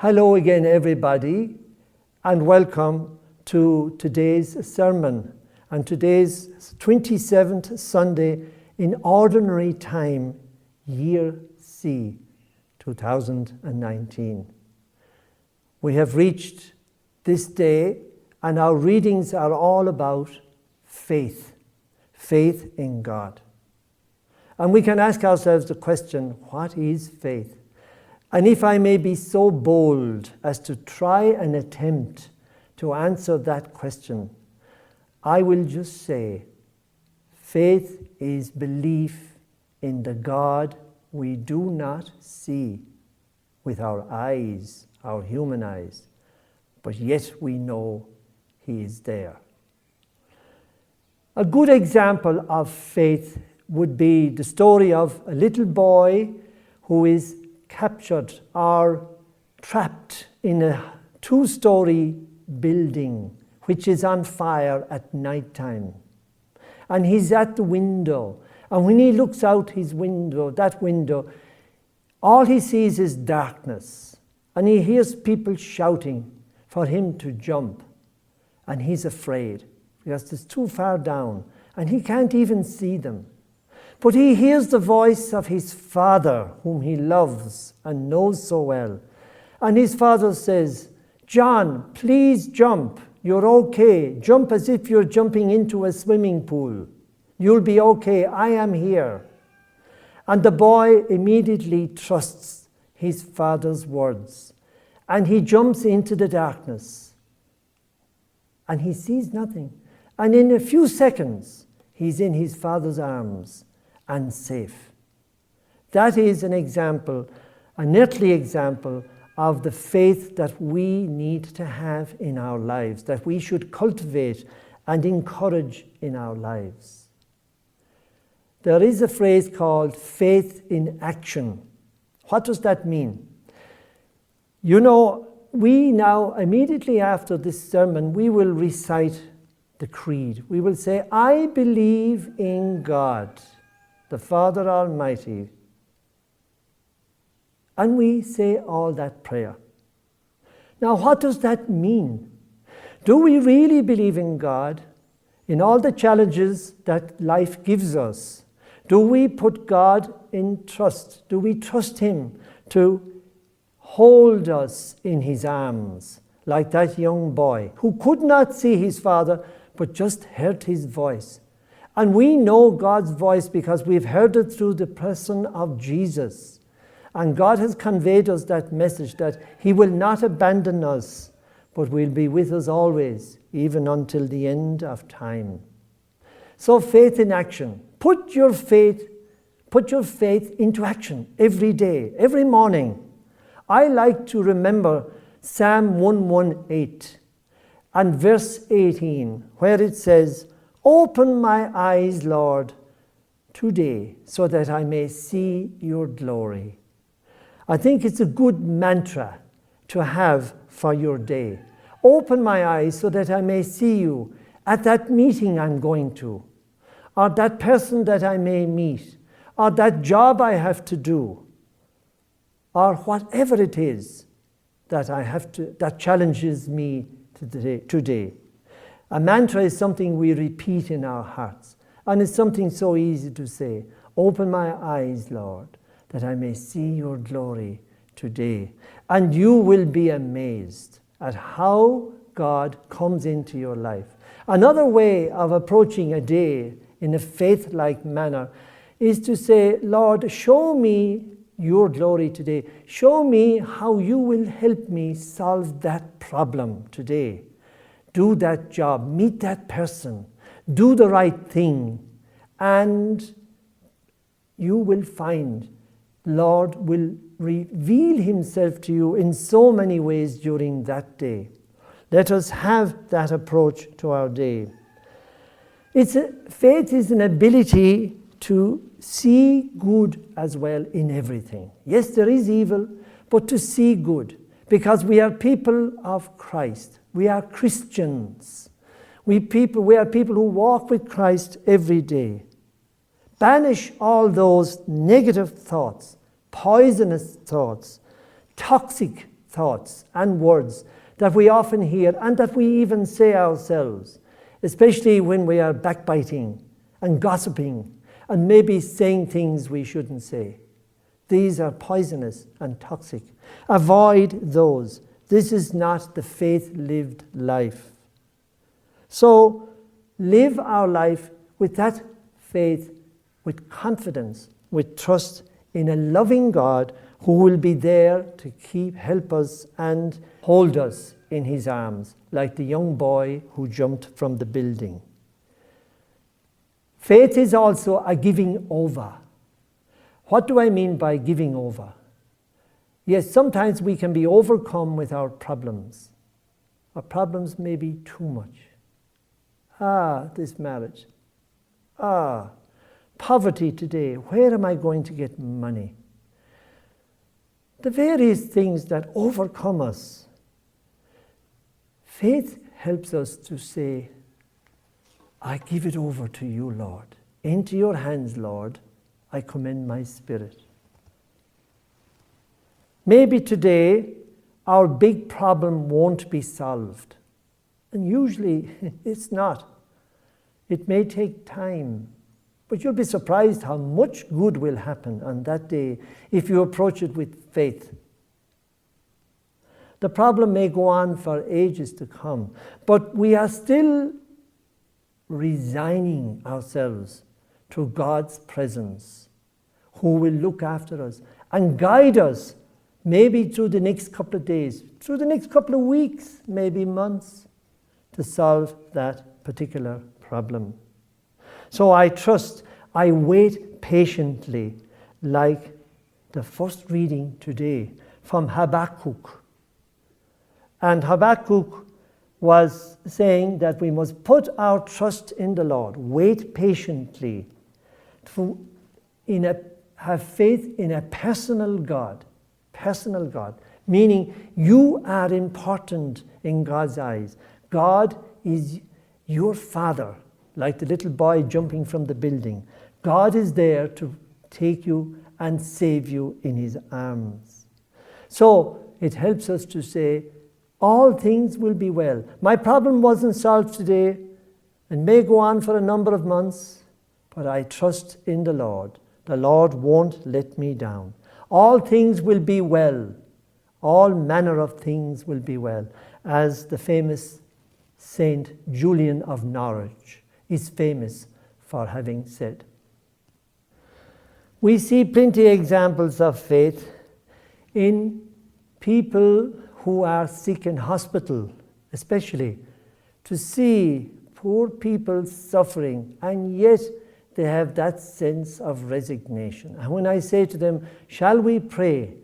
Hello again, everybody, and welcome to today's sermon and today's 27th Sunday in Ordinary Time, Year C, 2019. We have reached this day, and our readings are all about faith in God. And we can ask ourselves the question, what is faith? And if I may be so bold as to try and attempt to answer that question, I will just say, faith is belief in the God we do not see with our eyes, our human eyes, but yet we know He is there. A good example of faith would be the story of a little boy who is captured or trapped in a 2-story building which is on fire at night time. And he's at the window, and when he looks out that window, all he sees is darkness, and he hears people shouting for him to jump, and he's afraid because it's too far down and he can't even see them. But he hears the voice of his father, whom he loves and knows so well. And his father says, "John, please jump. You're okay. Jump as if you're jumping into a swimming pool. You'll be okay. I am here." And the boy immediately trusts his father's words. And he jumps into the darkness. And he sees nothing. And in a few seconds, he's in his father's arms and safe. That is an example, an earthly example of the faith that we need to have in our lives, that we should cultivate and encourage in our lives. There is a phrase called faith in action. What does that mean? You know, we now, immediately after this sermon, we will recite the creed. We will say, "I believe in God, the Father Almighty." And we say all that prayer. Now, what does that mean? Do we really believe in God in all the challenges that life gives us? Do we put God in trust? Do we trust Him to hold us in His arms, like that young boy who could not see his father but just heard his voice? And we know God's voice because we've heard it through the person of Jesus. And God has conveyed us that message that He will not abandon us, but will be with us always, even until the end of time. So faith in action. Put your faith into action every day, every morning. I like to remember Psalm 118 and verse 18, where it says, "Open my eyes, Lord, today, so that I may see your glory." I think it's a good mantra to have for your day. Open my eyes so that I may see you at that meeting I'm going to, or that person that I may meet, or that job I have to do, or whatever it is that challenges me today. A mantra is something we repeat in our hearts, and it's something so easy to say. Open my eyes, Lord, that I may see your glory today. And you will be amazed at how God comes into your life. Another way of approaching a day in a faith-like manner is to say, "Lord, show me your glory today. Show me how you will help me solve that problem today. Do that job, meet that person, do the right thing." And you will find Lord will reveal Himself to you in so many ways during that day. Let us have that approach to our day. Faith is an ability to see good as well in everything. Yes, there is evil, but to see good, because we are people of Christ. We are Christians. We are people who walk with Christ every day. Banish all those negative thoughts, poisonous thoughts, toxic thoughts and words that we often hear and that we even say ourselves, especially when we are backbiting and gossiping and maybe saying things we shouldn't say. These are poisonous and toxic. Avoid those. This is not the faith-lived life. So live our life with that faith, with confidence, with trust in a loving God who will be there to help us and hold us in his arms, like the young boy who jumped from the building. Faith is also a giving over. What do I mean by giving over? Yes, sometimes we can be overcome with our problems. Our problems may be too much. This marriage. Poverty today. Where am I going to get money? The various things that overcome us. Faith helps us to say, I give it over to you, Lord. Into your hands, Lord, I commend my spirit. Maybe today our big problem won't be solved. And usually it's not. It may take time. But you'll be surprised how much good will happen on that day if you approach it with faith. The problem may go on for ages to come, but we are still resigning ourselves to God's presence, who will look after us and guide us, maybe through the next couple of days, through the next couple of weeks, maybe months, to solve that particular problem. So I trust, I wait patiently, like the first reading today from Habakkuk. And Habakkuk was saying that we must put our trust in the Lord, wait patiently, have faith in a personal God, meaning you are important in God's eyes. God is your Father, like the little boy jumping from the building. God is there to take you and save you in his arms. So it helps us to say, all things will be well. My problem wasn't solved today and may go on for a number of months, but I trust in the Lord. The Lord won't let me down. All things will be well. All manner of things will be well, as the famous Saint Julien of Norwich is famous for having said. We see plenty of examples of faith in people who are sick in hospital, especially, to see poor people suffering, and yet they have that sense of resignation. And when I say to them, shall we pray?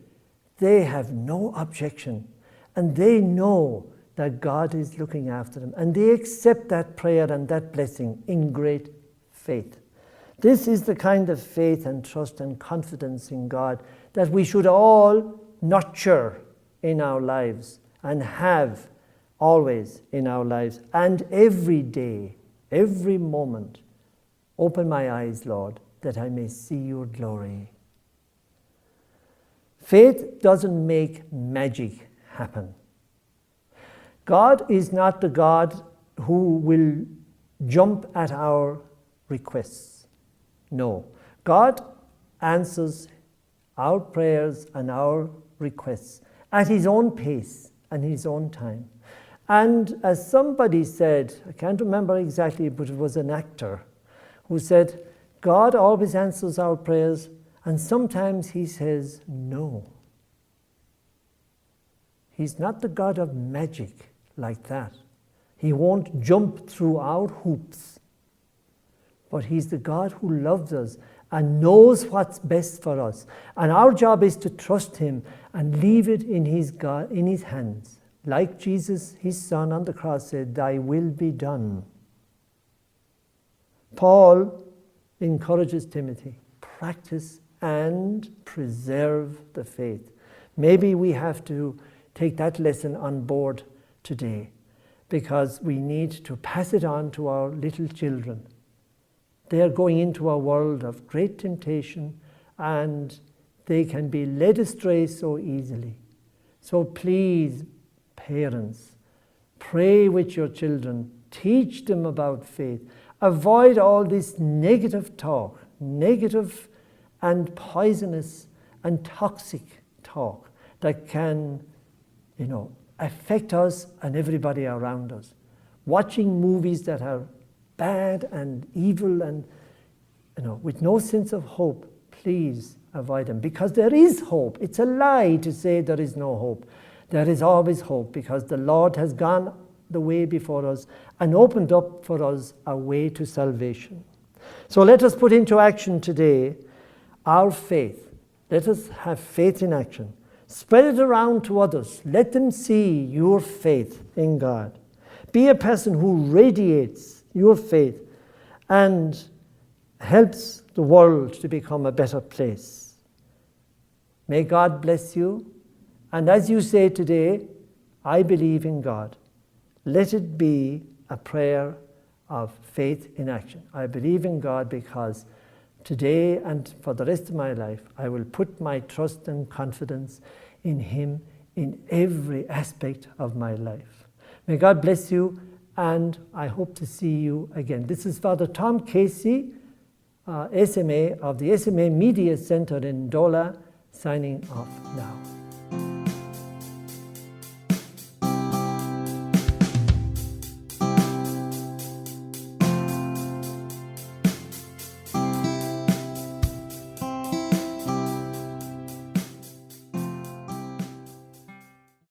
They have no objection, and they know that God is looking after them, and they accept that prayer and that blessing in great faith. This is the kind of faith and trust and confidence in God that we should all nurture in our lives and have always in our lives, and every day, every moment. Open my eyes, Lord, that I may see your glory. Faith doesn't make magic happen. God is not the God who will jump at our requests. No, God answers our prayers and our requests at his own pace and his own time. And as somebody said, I can't remember exactly, but it was an actor who said, God always answers our prayers, and sometimes he says no. He's not the God of magic like that. He won't jump through our hoops, but he's the God who loves us and knows what's best for us. And our job is to trust him and leave it in his hands. Like Jesus, his son on the cross said, thy will be done. Paul encourages Timothy, practice and preserve the faith. Maybe we have to take that lesson on board today, because we need to pass it on to our little children. They are going into a world of great temptation, and they can be led astray so easily. So please, parents, pray with your children. Teach them about faith. Avoid all this negative talk, negative and poisonous and toxic talk that can, affect us and everybody around us. Watching movies that are bad and evil and, with no sense of hope, please avoid them, because there is hope. It's a lie to say there is no hope. There is always hope, because the Lord has gone the way before us and opened up for us a way to salvation. So let us put into action today our faith. Let us have faith in action. Spread it around to others. Let them see your faith in God. Be a person who radiates your faith and helps the world to become a better place. May God bless you. And as you say today, I believe in God, let it be a prayer of faith in action. I believe in God because today and for the rest of my life, I will put my trust and confidence in Him in every aspect of my life. May God bless you, and I hope to see you again. This is Father Tom Casey, SMA of the SMA Media Center in Dola, signing off now.